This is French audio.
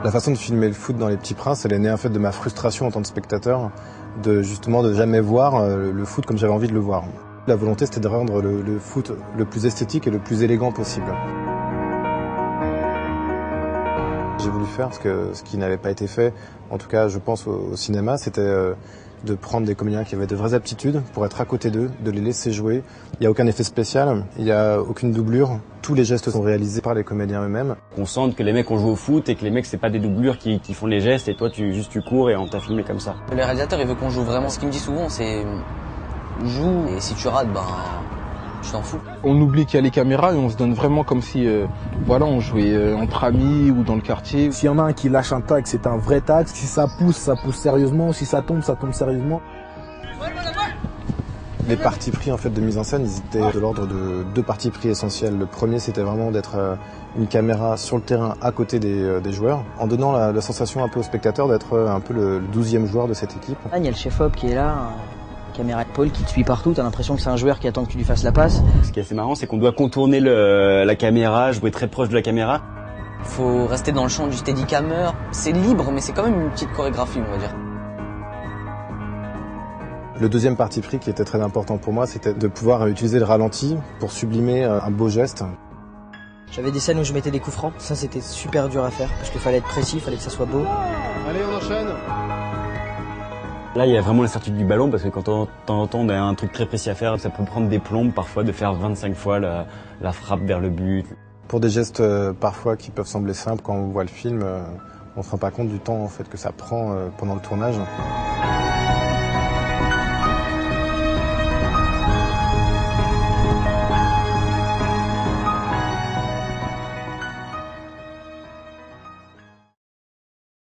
La façon de filmer le foot dans Les Petits Princes, elle est née en fait de ma frustration en tant que spectateur, de jamais voir le foot comme j'avais envie de le voir. La volonté, c'était de rendre le foot le plus esthétique et le plus élégant possible. J'ai voulu faire ce qui n'avait pas été fait, en tout cas je pense au cinéma, c'était de prendre des comédiens qui avaient de vraies aptitudes pour être à côté d'eux, de les laisser jouer. Il n'y a aucun effet spécial, il n'y a aucune doublure, tous les gestes sont réalisés par les comédiens eux-mêmes. On sente que les mecs ont joué au foot et que les mecs c'est pas des doublures qui font les gestes et toi tu cours et on t'a filmé comme ça. Le réalisateur il veut qu'on joue vraiment, ce qu'il me dit souvent c'est joue et si tu rates tu t'en fous. On oublie qu'il y a les caméras et on se donne vraiment comme si voilà, on jouait entre amis ou dans le quartier. S'il y en a un qui lâche un tag, c'est un vrai tag. Si ça pousse sérieusement. Si ça tombe sérieusement. Les partis pris en fait de mise en scène, ils étaient de l'ordre de deux partis pris essentiels. Le premier, c'était vraiment d'être une caméra sur le terrain à côté des joueurs, en donnant la sensation un peu au spectateur d'être un peu le 12e joueur de cette équipe. Il y a le chef-op qui est là. Caméra de Paul qui te suit partout, t'as l'impression que c'est un joueur qui attend que tu lui fasses la passe. Ce qui est assez marrant, c'est qu'on doit contourner la caméra, jouer très proche de la caméra. Faut rester dans le champ du steadicammer. C'est libre, mais c'est quand même une petite chorégraphie, on va dire. Le deuxième parti pris qui était très important pour moi, c'était de pouvoir utiliser le ralenti pour sublimer un beau geste. J'avais des scènes où je mettais des coups francs, ça c'était super dur à faire, parce qu'il fallait être précis, il fallait que ça soit beau. Allez, on enchaîne. Là, il y a vraiment la certitude du ballon parce que quand on a un truc très précis à faire, ça peut prendre des plombes parfois de faire 25 fois la frappe vers le but. Pour des gestes parfois qui peuvent sembler simples quand on voit le film, on ne se rend pas compte du temps en fait que ça prend pendant le tournage.